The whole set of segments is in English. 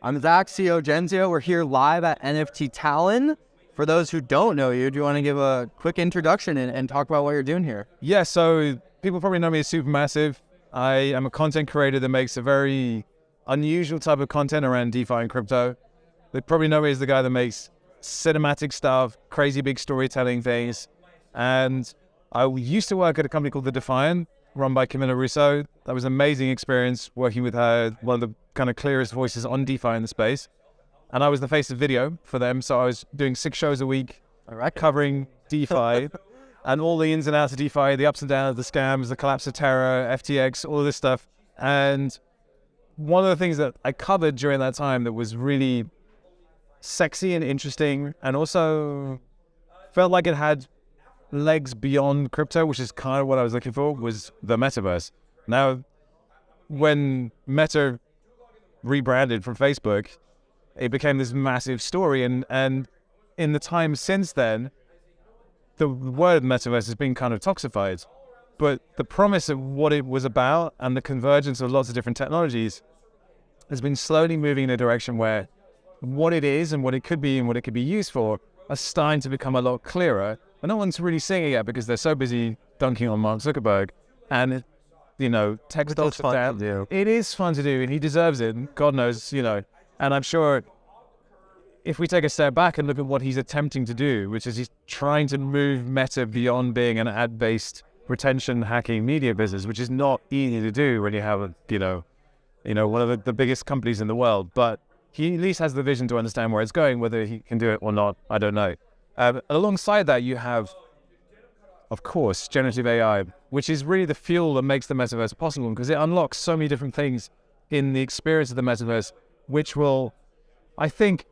I'm Zack, CEO Genzio. We're here live at NFT Tallinn. For those who don't know you, do you want to give a quick introduction and talk about what you're doing here? Yeah, so people probably know me as Supermassive. I am a content creator that makes a very unusual type of content around DeFi and crypto. They probably know me as the guy that makes cinematic stuff, crazy big storytelling things. And I used to work at a company called The Defiant, run by Camilla Russo. That was an amazing experience working with her, one of the kind of clearest voices on DeFi in the space. And I was the face of video for them, so I was doing 6 shows a week, covering DeFi and all the ins and outs of DeFi, the ups and downs, the scams, the collapse of Terra, FTX, all of this stuff. And one of the things that I covered during that time that was really sexy and interesting, and also felt like it had legs beyond crypto, which is kind of what I was looking for, was the Metaverse. Now, when Meta rebranded from Facebook, it became this massive story, and in the time since then, the word Metaverse has been kind of toxified. But the promise of what it was about and the convergence of lots of different technologies has been slowly moving in a direction where what it is and what it could be and what it could be used for are starting to become a lot clearer. But no one's really seeing it yet because they're so busy dunking on Mark Zuckerberg. And, you know, tech stocks are down. It is fun to do, and he deserves it. And God knows, you know. And I'm sure if we take a step back and look at what he's attempting to do, which is he's trying to move Meta beyond being an ad-based retention hacking media business, which is not easy to do when you have, you know, one of the biggest companies in the world. But he at least has the vision to understand where it's going. Whether he can do it or not, I don't know. Alongside that, you have, of course, generative AI, which is really the fuel that makes the Metaverse possible, because it unlocks so many different things in the experience of the Metaverse, which will, I think,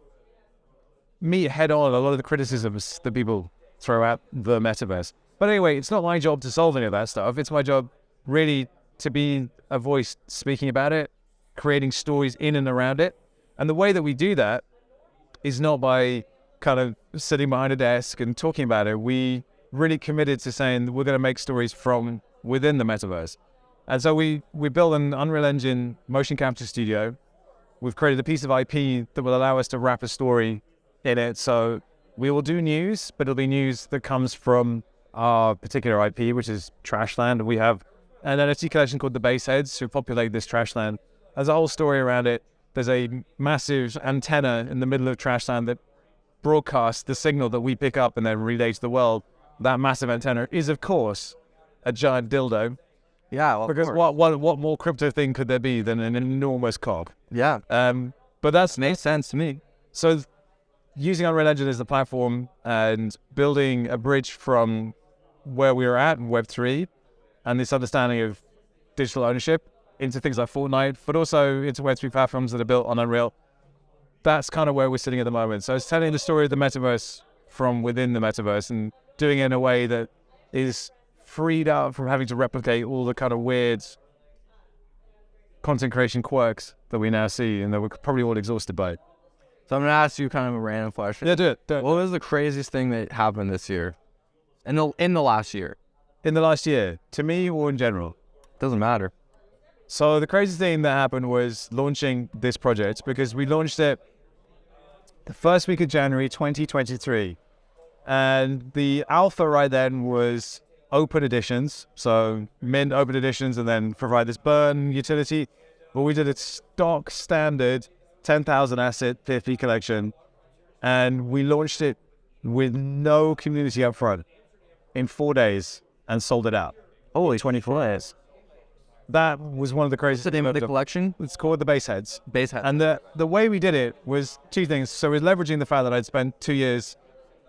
meet head on a lot of the criticisms that people throw at the Metaverse. But anyway, it's not my job to solve any of that stuff. It's my job really to be a voice speaking about it, creating stories in and around it. And the way that we do that is not by kind of sitting behind a desk and talking about it. We really committed to saying we're going to make stories from within the Metaverse. And so we built an Unreal Engine motion capture studio. We've created a piece of IP that will allow us to wrap a story in it. So we will do news, but it'll be news that comes from our particular IP, which is Trashland. We have an NFT collection called the Baseheads who populate this Trashland. There's a whole story around it. There's a massive antenna in the middle of Trashland that broadcasts the signal that we pick up and then relay to the world. That massive antenna is, of course, a giant dildo. Yeah, well, because what more crypto thing could there be than an enormous cock? Yeah. But that's makes sense to me. So using Unreal Engine as the platform and building a bridge from where we were at in Web3 and this understanding of digital ownership into things like Fortnite, but also into Web3 platforms that are built on Unreal. That's kind of where we're sitting at the moment. So it's telling the story of the Metaverse from within the Metaverse and doing it in a way that is freed up from having to replicate all the kind of weird content creation quirks that we now see and that we're probably all exhausted by. So I'm going to ask you kind of a random question. Yeah, do it. What was the craziest thing that happened this year? In the last year? In the last year, to me or in general? Doesn't matter. So the craziest thing that happened was launching this project, because we launched it the first week of January 2023. And the alpha right then was open editions. So mint open editions and then provide this burn utility. But we did a stock standard 10,000 asset PFP collection. And we launched it with no community up front in 4 days and sold it out. Holy 24 days. That was one of the craziest. What's the name of the collection? It's called the Baseheads. Baseheads. And the way we did it was 2 things. So we're leveraging the fact that I'd spent 2 years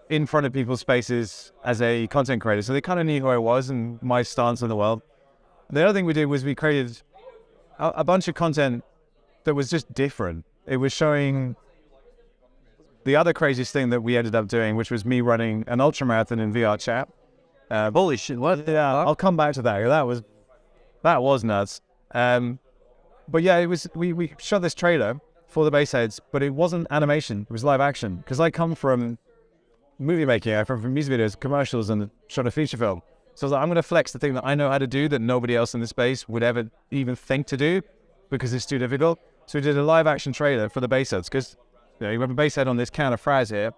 in front of people's spaces as a content creator. So they kind of knew who I was and my stance on the world. The other thing we did was we created a bunch of content that was just different. It was showing the other craziest thing that we ended up doing, which was me running an ultramarathon in VR chat. Holy shit, what? Yeah, I'll come back to that. That was nuts. But yeah, it was. We shot this trailer for the Baseheads, but it wasn't animation. It was live action. Because I come from movie making. I come from music videos, commercials, and shot a feature film. So I was like, I'm going to flex the thing that I know how to do that nobody else in the space would ever even think to do, because it's too difficult. So we did a live action trailer for the base heads because you have a base head on this can of fries here,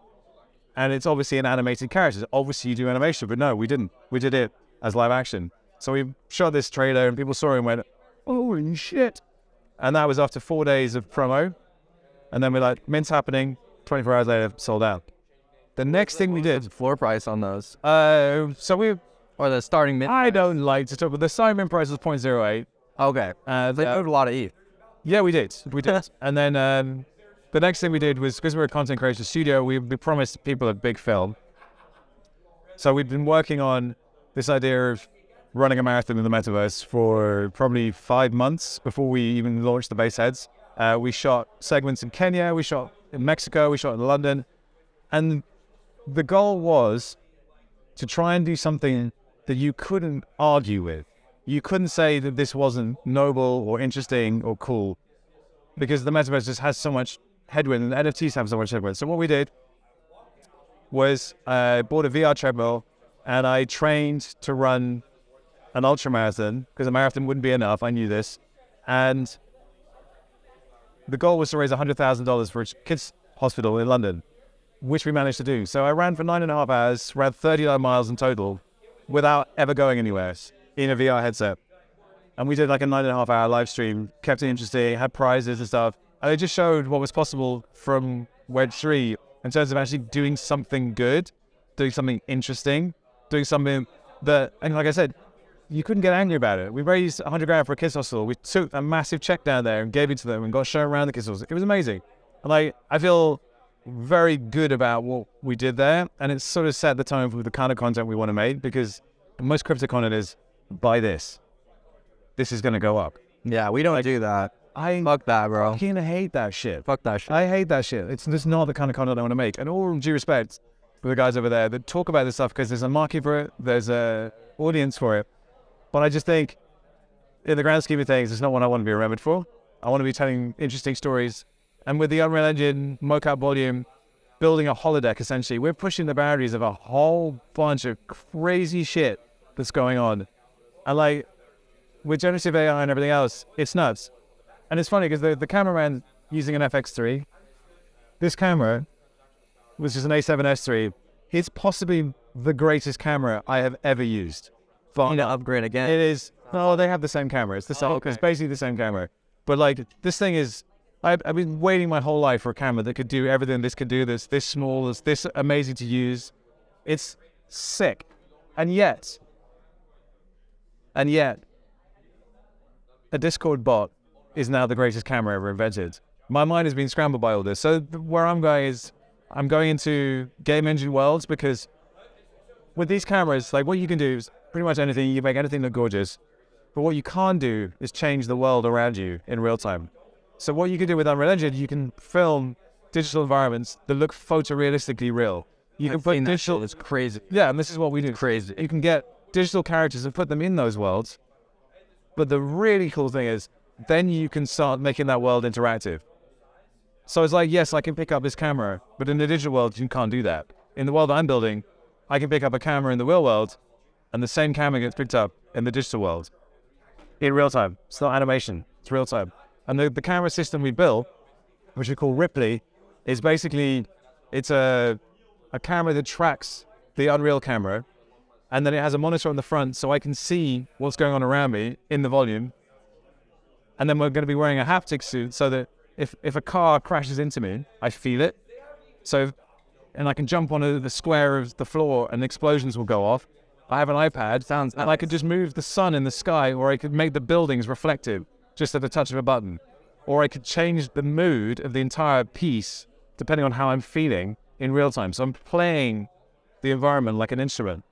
and it's obviously an animated character. Obviously you do animation, but no, we didn't. We did it as live action. So we shot this trailer and people saw it and went, holy shit. And that was after 4 days of promo. And then we're like, mint's happening, 24 hours later, sold out. The next thing we did... What's the floor price on those? Or the starting mint? I don't like to talk, but the starting mint price was 0.08. Okay. They owed a lot of ETH. Yeah, we did. And then the next thing we did was, because we're a content creation studio, we promised people a big film. So we've been working on this idea of running a marathon in the Metaverse for probably 5 months before we even launched the base heads. We shot segments in Kenya, we shot in Mexico, we shot in London. And the goal was to try and do something that you couldn't argue with. You couldn't say that this wasn't noble or interesting or cool, because the Metaverse just has so much headwind and NFTs have so much headwind. So what we did was I bought a VR treadmill and I trained to run an ultra marathon, because a marathon wouldn't be enough. I knew this. And the goal was to raise $100,000 for a kids' hospital in London, which we managed to do. So I ran for 9.5 hours, ran 39 miles in total without ever going anywhere in a VR headset. And we did like a 9.5 hour live stream, kept it interesting, had prizes and stuff. And it just showed what was possible from Web3 in terms of actually doing something good, doing something interesting, doing something that, and like I said, you couldn't get angry about it. We raised 100 grand for a kids hostel. We took a massive check down there and gave it to them and got shown around the kids hostel. It was amazing. And I feel very good about what we did there. And it sort of set the tone for the kind of content we want to make, because most crypto content is, buy this. This is going to go up. Yeah, we don't do that. Fuck that, bro. I fucking hate that shit. Fuck that shit. I hate that shit. It's just not the kind of content I want to make. And all due respect for the guys over there that talk about this stuff, because there's a market for it, there's a audience for it. But I just think, in the grand scheme of things, it's not what I want to be remembered for. I want to be telling interesting stories. And with the Unreal Engine, mocap volume, building a holodeck, essentially, we're pushing the boundaries of a whole bunch of crazy shit that's going on. And like, with generative AI and everything else, it's nuts. And it's funny because the cameraman using an FX3, this camera, which is an A7S3, it's possibly the greatest camera I have ever used. You need to upgrade again. It is. No, they have the same camera. It's the same. Okay. It's basically the same camera. But like, this thing is, I've been waiting my whole life for a camera that could do everything this could do, this small, this amazing to use. It's sick. And yet, a Discord bot is now the greatest camera ever invented. My mind has been scrambled by all this. So where I'm going is, I'm going into game engine worlds, because with these cameras, like, what you can do is pretty much anything. You make anything look gorgeous. But what you can't do is change the world around you in real time. So what you can do with Unreal Engine, you can film digital environments that look photorealistically real. You can put digital... It's crazy. Yeah, and this is what we do. Crazy. You can get digital characters and put them in those worlds. But the really cool thing is, then you can start making that world interactive. So it's like, yes, I can pick up this camera, but in the digital world, you can't do that. In the world I'm building, I can pick up a camera in the real world, and the same camera gets picked up in the digital world. In real time. It's not animation, it's real time. And the camera system we built, which we call Ripley, is basically, it's a camera that tracks the Unreal camera, and then it has a monitor on the front so I can see what's going on around me in the volume. And then we're going to be wearing a haptic suit so that if a car crashes into me, I feel it. And I can jump onto the square of the floor and explosions will go off. I have an iPad, and I could just move the sun in the sky, or I could make the buildings reflective just at the touch of a button. Or I could change the mood of the entire piece depending on how I'm feeling in real time. So I'm playing the environment like an instrument.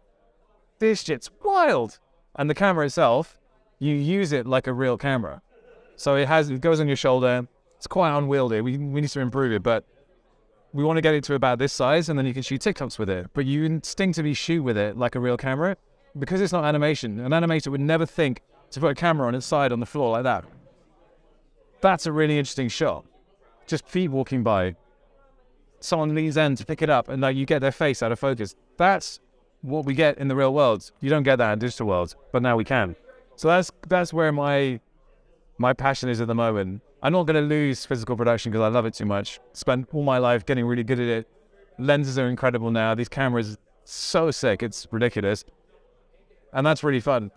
This shit's wild. And the camera itself, you use it like a real camera. So it goes on your shoulder. It's quite unwieldy. We need to improve it, but we want to get it to about this size, and then you can shoot TikToks with it. But you instinctively shoot with it like a real camera, because it's not animation. An animator would never think to put a camera on its side on the floor like that. That's a really interesting shot. Just feet walking by. Someone leans in to pick it up, and like, you get their face out of focus. That's what we get in the real world. You don't get that in digital world, but now we can. So that's where my passion is at the moment. I'm not going to lose physical production because I love it too much. Spent all my life getting really good at it. Lenses are incredible now. These cameras, so sick. It's ridiculous. And that's really fun.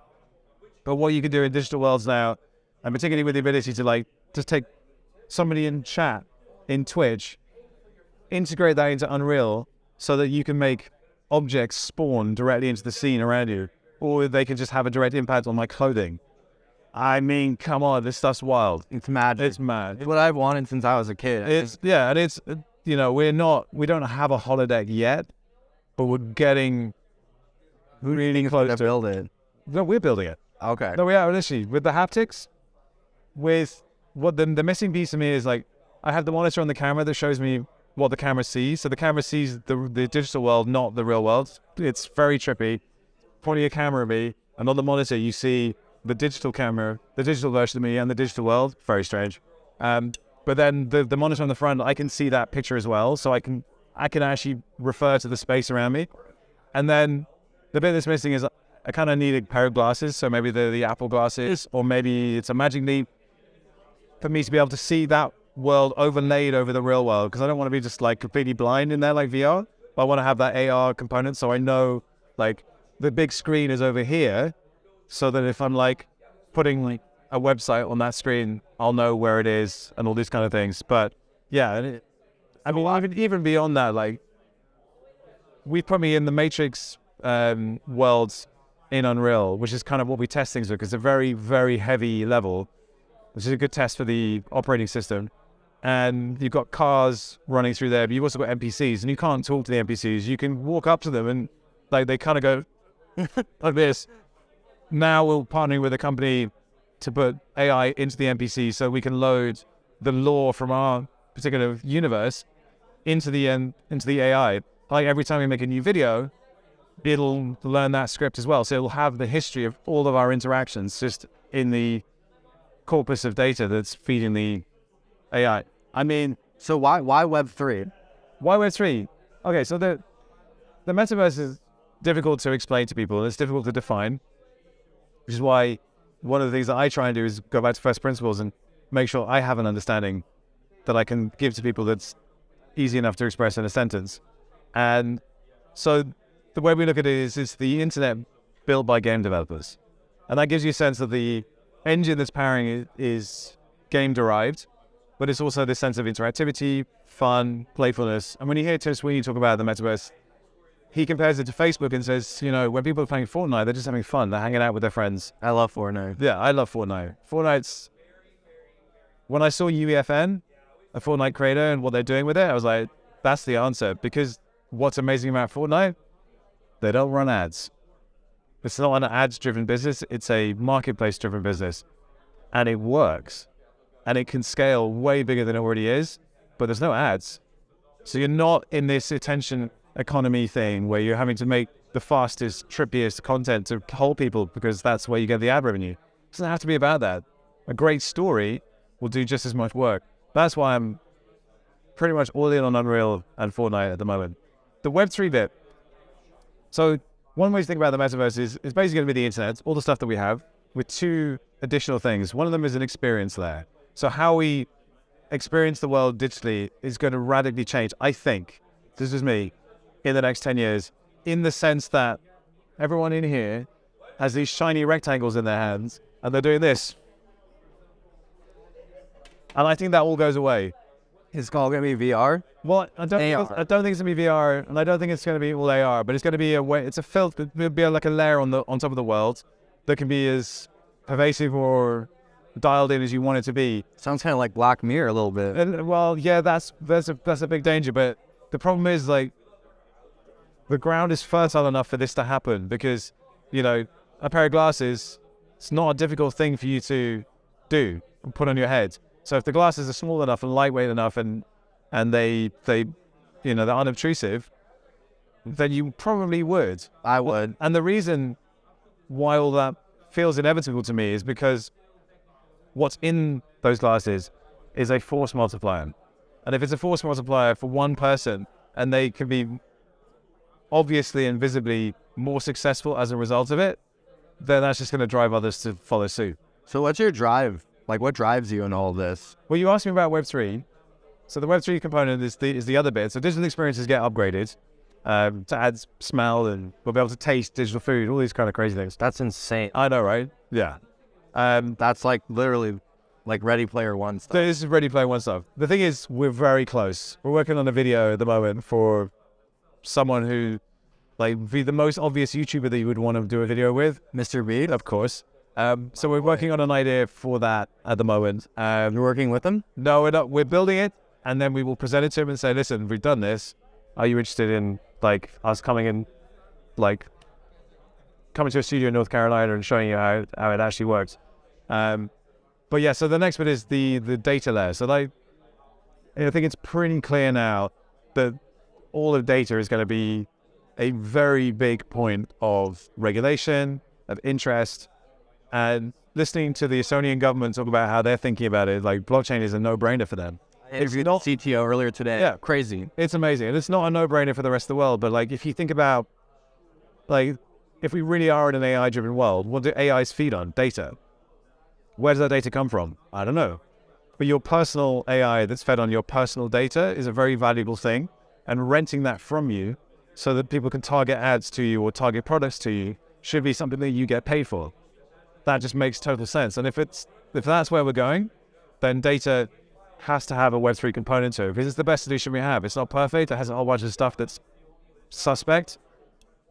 But what you can do in digital worlds now, and particularly with the ability to like just take somebody in chat in Twitch, integrate that into Unreal so that you can make objects spawn directly into the scene around you, or they can just have a direct impact on my clothing. I mean, come on, this stuff's wild. It's mad. It's mad. It's what I've wanted since I was a kid. And it's, you know, we don't have a holodeck yet, but we're getting really close to build it. No, we're building it. Okay. No, we are literally with the haptics. With what the missing piece to me is like, I have the monitor on the camera that shows me what the camera sees. So the camera sees the digital world, not the real world. It's very trippy. Pointing a camera at me, and on the monitor you see the digital camera, the digital version of me, and the digital world. Very strange. But then the monitor on the front, I can see that picture as well. So I can actually refer to the space around me. And then the bit that's missing is I kind of need a pair of glasses. So maybe the Apple glasses, or maybe it's a Magic Leap for me to be able to see that world overlaid over the real world. Because I don't want to be just like completely blind in there like VR. But I want to have that AR component so I know like the big screen is over here. So that if I'm like putting like a website on that screen, I'll know where it is and all these kind of things. But yeah, I mean, even beyond that, like we put me in the Matrix worlds in Unreal, which is kind of what we test things with, because it's a very, very heavy level, which is a good test for the operating system. And you've got cars running through there, but you've also got NPCs, and you can't talk to the NPCs. You can walk up to them and like they kind of go like this. Now we're partnering with a company to put AI into the NPC so we can load the lore from our particular universe into the AI. Like every time we make a new video, it'll learn that script as well. So it'll have the history of all of our interactions just in the corpus of data that's feeding the AI. I mean, so why Web3? Why Web3? Okay, so the metaverse is difficult to explain to people. It's difficult to define. Which is why one of the things that I try and do is go back to first principles and make sure I have an understanding that I can give to people that's easy enough to express in a sentence. And so the way we look at it is it's the internet built by game developers. And that gives you a sense that the engine that's powering it is game derived, but it's also this sense of interactivity, fun, playfulness. And when you hear Tim Sweeney talk about the metaverse, he compares it to Facebook and says, you know, when people are playing Fortnite, they're just having fun. They're hanging out with their friends. I love Fortnite. Yeah, I love Fortnite. Fortnite's... When I saw UEFN, a Fortnite creator, and what they're doing with it, I was like, that's the answer. Because what's amazing about Fortnite? They don't run ads. It's not an ads-driven business. It's a marketplace-driven business. And it works. And it can scale way bigger than it already is. But there's no ads. So you're not in this attention economy thing where you're having to make the fastest, trippiest content to hold people because that's where you get the ad revenue. It doesn't have to be about that. A great story will do just as much work. That's why I'm pretty much all in on Unreal and Fortnite at the moment. The Web3 bit. So one way to think about the metaverse is it's basically going to be the internet, all the stuff that we have, with two additional things. One of them is an experience layer. So how we experience the world digitally is going to radically change, I think, this is me, in the next 10 years, in the sense that everyone in here has these shiny rectangles in their hands, and they're doing this. And I think that all goes away. It's all going to be VR? Well, I don't think it's going to be VR, and I don't think it's going to be all AR, but it's going to be it's a filter, it'll be like a layer on top of the world that can be as pervasive or dialed in as you want it to be. Sounds kind of like Black Mirror a little bit. And, well, yeah, that's a big danger, but the problem is, like, the ground is fertile enough for this to happen because, you know, a pair of glasses, it's not a difficult thing for you to do and put on your head. So if the glasses are small enough and lightweight enough and they you know, they're unobtrusive, then you probably would. I would. And the reason why all that feels inevitable to me is because what's in those glasses is a force multiplier. And if it's a force multiplier for one person and they can be obviously and visibly more successful as a result of it, then that's just going to drive others to follow suit. So what's your drive? Like, what drives you in all of this? Well, you asked me about Web3. So the Web3 component is the other bit. So digital experiences get upgraded to add smell, and we'll be able to taste digital food, all these kind of crazy things. That's insane. I know, right? Yeah. That's like literally like Ready Player One stuff. This is Ready Player One stuff. The thing is, we're very close. We're working on a video at the moment for someone who, like, be the most obvious YouTuber that you would want to do a video with. Mr. Beast? Of course. So we're working on an idea for that at the moment. You're working with them? No, we're not. We're building it, and then we will present it to him and say, listen, we've done this. Are you interested in, like, us coming to a studio in North Carolina and showing you how it actually works? But yeah, so the next bit is the data layer. So I think it's pretty clear now that all of data is going to be a very big point of regulation, of interest, and listening to the Estonian government talk about how they're thinking about it, like blockchain is a no-brainer for them. I interviewed the CTO earlier today. Yeah. Crazy. It's amazing. And it's not a no-brainer for the rest of the world, but like if you think about, like, if we really are in an AI-driven world, what do AIs feed on? Data. Where does that data come from? I don't know. But your personal AI that's fed on your personal data is a very valuable thing, and renting that from you so that people can target ads to you or target products to you should be something that you get paid for. That just makes total sense. And if that's where we're going, then data has to have a Web3 component to it, because it's the best solution we have. It's not perfect. It has a whole bunch of stuff that's suspect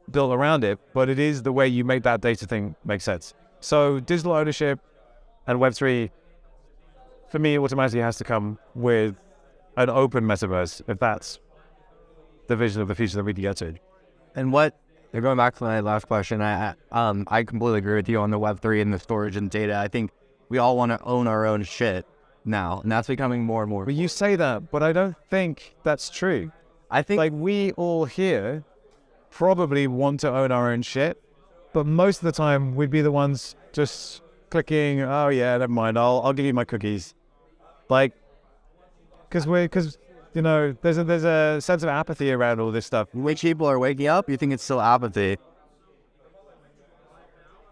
built around it, but it is the way you make that data thing make sense. So digital ownership and Web3, for me, automatically has to come with an open metaverse, if that's the vision of the future that we can get to. And going back to my last question, I completely agree with you on the Web3 and the storage and data. I think we all want to own our own shit now, and that's becoming more and more. But you say that, but I don't think that's true. I think, like, we all here probably want to own our own shit, but most of the time we'd be the ones just clicking, oh yeah, never mind, I'll give you my cookies. Like, because you know, there's a sense of apathy around all this stuff. which people are waking up, you think it's still apathy?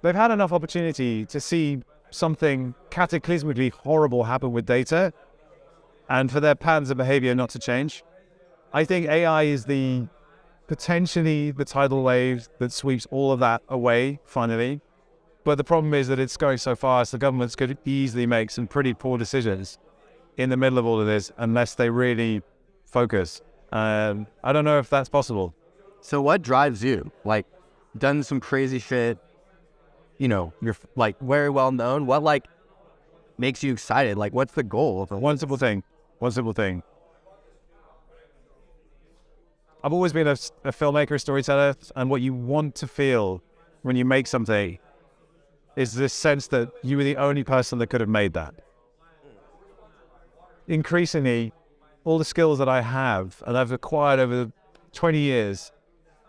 They've had enough opportunity to see something cataclysmically horrible happen with data, and for their patterns of behavior not to change. I think AI is potentially the tidal wave that sweeps all of that away, finally. But the problem is that it's going so fast, the governments could easily make some pretty poor decisions in the middle of all of this unless they really focus. I don't know if that's possible. So what drives you? Like, done some crazy shit, you know, you're like very well known. What like makes you excited? Like, what's the goal of it? One simple thing. I've always been a filmmaker, a storyteller, and what you want to feel when you make something is this sense that you were the only person that could have made that. Increasingly, all the skills that I have and I've acquired over 20 years,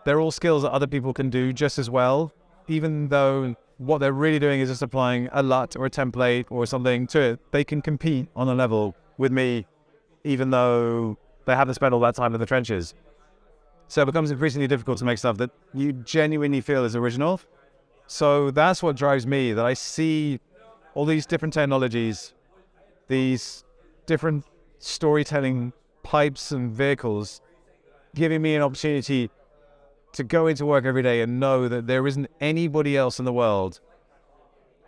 they're all skills that other people can do just as well, even though what they're really doing is just applying a LUT or a template or something to it. They can compete on a level with me, even though they haven't spent all that time in the trenches. So it becomes increasingly difficult to make stuff that you genuinely feel is original. So that's what drives me, that I see all these different technologies, these different storytelling pipes and vehicles giving me an opportunity to go into work every day and know that there isn't anybody else in the world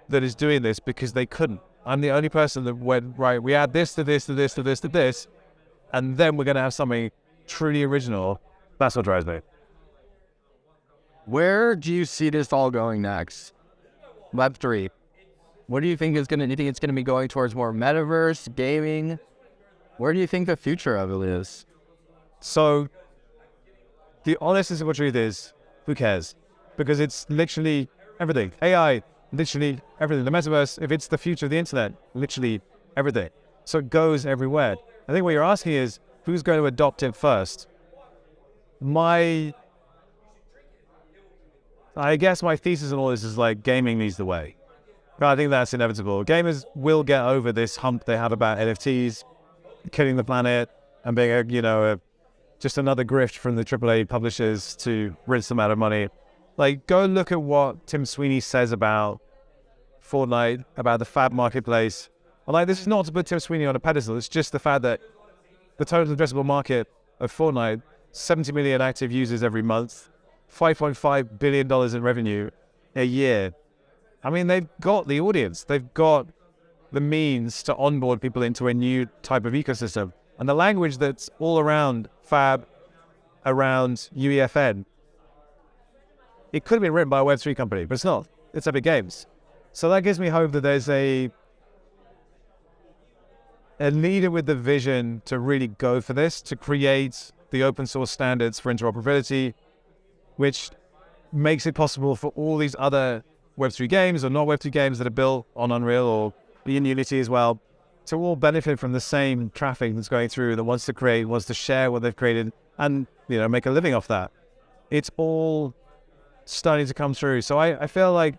that is doing this because they couldn't. I'm the only person that went, right, we add this to this to this to this to this, and then we're going to have something truly original. That's what drives me. Where do you see this all going next? Web3. What do you think do you think it's going to be going towards more metaverse, gaming? Where do you think the future of it is? So, the honest and simple truth is, who cares? Because it's literally everything. AI, literally everything. The metaverse, if it's the future of the internet, literally everything. So it goes everywhere. I think what you're asking is, who's going to adopt it first? I guess my thesis on all this is like gaming leads the way. But I think that's inevitable. Gamers will get over this hump they have about NFTs, killing the planet, and being just another grift from the AAA publishers to rinse them out of money. Like, go look at what Tim Sweeney says about Fortnite, about the Fab marketplace. And like, this is not to put Tim Sweeney on a pedestal. It's just the fact that the total addressable market of Fortnite, 70 million active users every month, $5.5 billion in revenue a year. I mean, they've got the audience. They've got the means to onboard people into a new type of ecosystem. And the language that's all around Fab, around UEFN, it could have been written by a Web3 company, but it's not. It's Epic Games. So that gives me hope that there's a leader with the vision to really go for this, to create the open source standards for interoperability, which makes it possible for all these other Web3 games or not Web3 games that are built on Unreal or in Unity as well, to all benefit from the same traffic that's going through, that wants to create, wants to share what they've created and, you know, make a living off that. It's all starting to come through. So I feel like,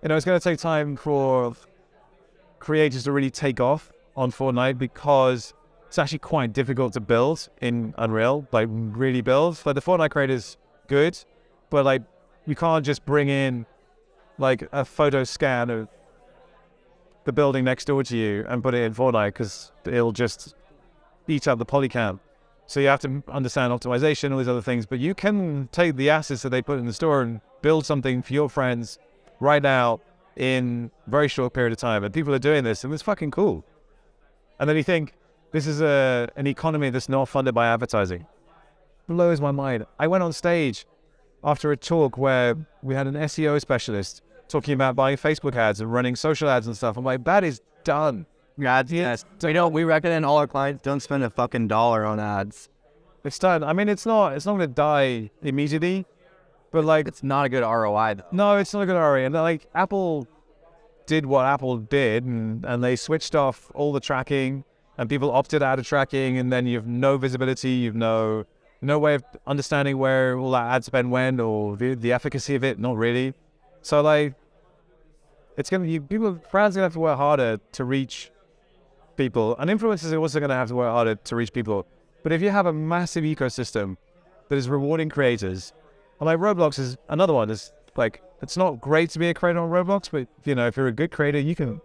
you know, it's going to take time for creators to really take off on Fortnite, because it's actually quite difficult to build in Unreal, like really build. Like the Fortnite creators, good, but like you can't just bring in like a photo scan of the building next door to you and put it in Fortnite, because it'll just eat up the polycount. So you have to understand optimization, all these other things, but you can take the assets that they put in the store and build something for your friends right now in a very short period of time. And people are doing this, and it's fucking cool. And then you think, this is an economy that's not funded by advertising. Blows my mind. I went on stage after a talk where we had an SEO specialist talking about buying Facebook ads and running social ads and stuff. I'm like, that is done. Ads, yes. We recommend all our clients don't spend a fucking dollar on ads. It's done. I mean, it's not going to die immediately, but like, it's not a good ROI though. No, it's not a good ROI. And like, Apple did what Apple did, and they switched off all the tracking, and people opted out of tracking, and then you have no visibility, you've no way of understanding where all that ad spend went or the efficacy of it. Not really. So like, it's going to be, brands are going to have to work harder to reach people, and influencers are also going to have to work harder to reach people. But if you have a massive ecosystem that is rewarding creators, and like Roblox is another one, is like, it's not great to be a creator on Roblox, but you know, if you're a good creator, you can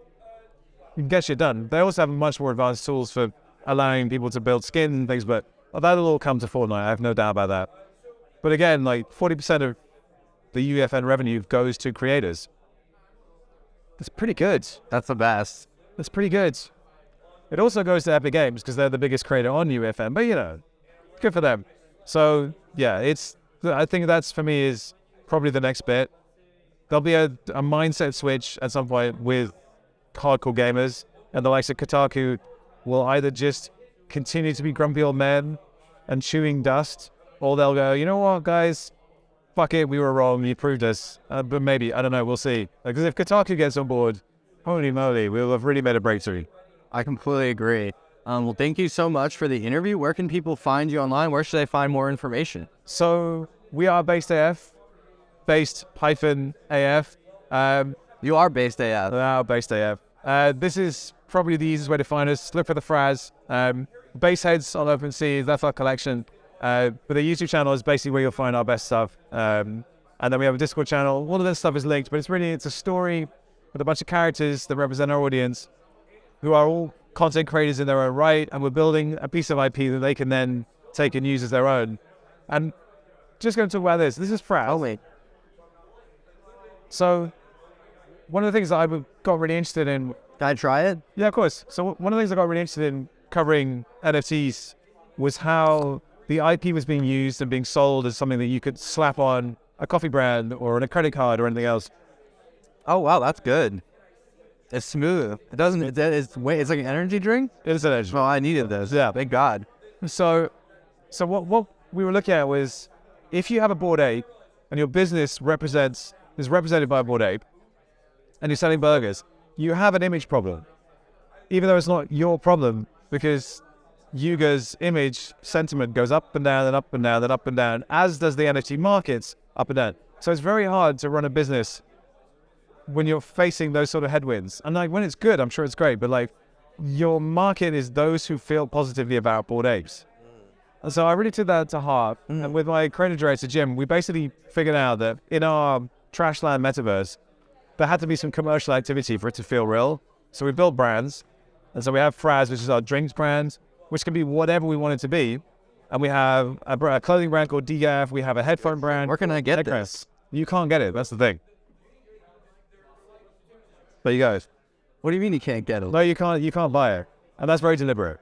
get shit done. They also have much more advanced tools for allowing people to build skins and things, but that'll all come to Fortnite. I have no doubt about that. But again, like 40% of the UEFN revenue goes to creators. That's pretty good. That's the best. That's pretty good. It also goes to Epic Games because they're the biggest creator on UEFN, but you know, good for them. So yeah, I think that's, for me, is probably the next bit. There'll be a mindset switch at some point with hardcore gamers, and the likes of Kotaku will either just continue to be grumpy old men and chewing dust, or they'll go, you know what, guys, fuck it, we were wrong, you proved us. But maybe, I don't know, we'll see. Because if Kotaku gets on board, holy moly, we'll have really made a breakthrough. I completely agree. Well, thank you so much for the interview. Where can people find you online? Where should they find more information? So we are BasedAF, based-AF. You are BasedAF. We are BasedAF. This is probably the easiest way to find us. Look for the Fraz. Baseheads on OpenSea, that's our collection. But the YouTube channel is basically where you'll find our best stuff. And then we have a Discord channel. All of this stuff is linked, but it's a story with a bunch of characters that represent our audience, who are all content creators in their own right, and we're building a piece of IP that they can then take and use as their own. And just going to talk about this. This is Fraz. Oh, wait. So one of the things that I got really interested in... Can I try it? Yeah, of course. So one of the things I got really interested in covering NFTs was how the IP was being used and being sold as something that you could slap on a coffee brand or on a credit card or anything else. Oh, wow, that's good. It's smooth. It doesn't, it's like an energy drink? It is an energy drink. Well, I needed this. Yeah. Thank God. So what we were looking at was, if you have a Bored Ape and your business is represented by a Bored Ape and you're selling burgers, you have an image problem. Even though it's not your problem, because Yuga's image sentiment goes up and down and up and down and up and down, as does the NFT markets up and down. So it's very hard to run a business when you're facing those sort of headwinds. And like, when it's good, I'm sure it's great, but like, your market is those who feel positively about Bored Apes. And so I really took that to heart. And with my creative director, Jim, we basically figured out that in our Trashland Metaverse, there had to be some commercial activity for it to feel real. So we built brands. And so we have Fraz, which is our drinks brand, which can be whatever we want it to be. And we have a clothing brand called DAF. We have a headphone brand. Where can I get this? You can't get it. That's the thing. There you go. What do you mean you can't get it? No, you can't. You can't buy it, and that's very deliberate.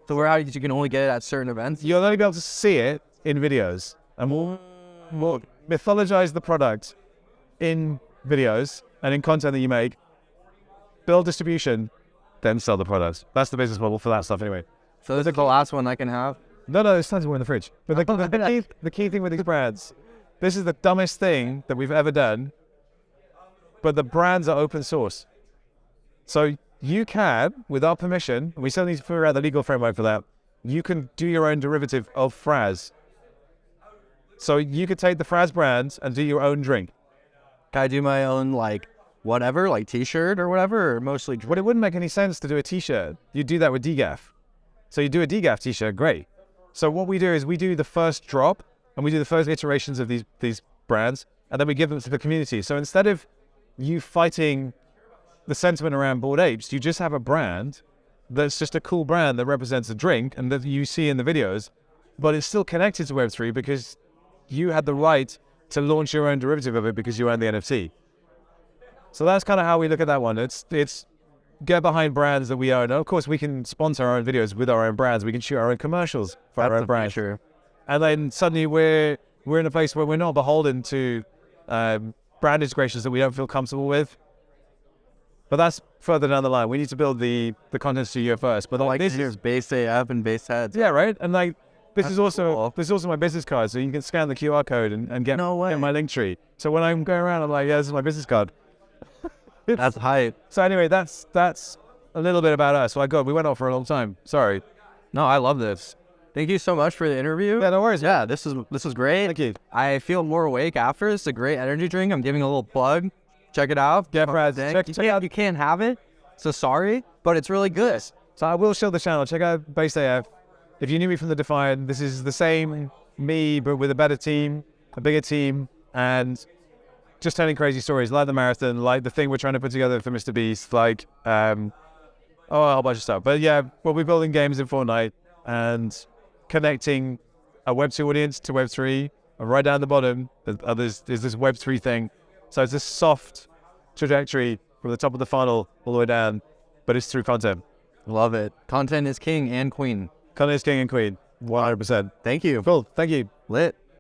So where you can only get it at certain events? You'll only be able to see it in videos, and we'll mythologize the product in videos and in content that you make. Build distribution, then sell the product. That's the business model for that stuff, anyway. So this is the last one I can have? No, it's time to go in the fridge. But the key thing with these brands, this is the dumbest thing that we've ever done, but the brands are open source. So you can, with our permission, and we still need to figure out the legal framework for that, you can do your own derivative of Fraz. So you could take the Fraz brand and do your own drink. Can I do my own, like, whatever, like t-shirt or whatever, or mostly drink? Well, it wouldn't make any sense to do a t-shirt. You do that with DGAF. So you do a DGAF t-shirt, great. So what we do is we do the first drop, and we do the first iterations of these brands, and then we give them to the community. So instead of you fighting the sentiment around Bored Apes, you just have a brand that's just a cool brand that represents a drink and that you see in the videos, but it's still connected to Web3 because you had the right to launch your own derivative of it because you own the NFT. So that's kind of how we look at that one. It's get behind brands that we own. And of course, we can sponsor our own videos with our own brands. We can shoot our own commercials for our own brands. Sure. And then suddenly we're in a place where we're not beholden to brand integrations that we don't feel comfortable with. But that's further down the line. We need to build the content studio first. But like this is BasedAF and BaseHeads. Yeah, right. And like this That's is also cool. This is also my business card, so you can scan the QR code and get my link tree. So when I'm going around, I'm like, yeah, this is my business card. That's hype. So anyway, that's a little bit about us. So we went off for a long time. Sorry. No, I love this. Thank you so much for the interview. Yeah, no worries. Yeah, this was great. Thank you. I feel more awake after. It's a great energy drink. I'm giving a little plug. Check it out. Yeah, Fraz. Check out. You can't have it. So sorry, but it's really good. So I will show the channel. Check out BasedAF. If you knew me from the Defiant, this is the same me, but with a better team, a bigger team, and just telling crazy stories, like the marathon, like the thing we're trying to put together for Mr. Beast, like a whole bunch of stuff. But yeah, we'll be building games in Fortnite and connecting a Web2 audience to Web3. And right down the bottom, there's this Web3 thing. So it's this soft trajectory from the top of the funnel all the way down, but it's through content. Love it. Content is king and queen. Content is king and queen, 100%. Thank you. Cool, thank you. Lit.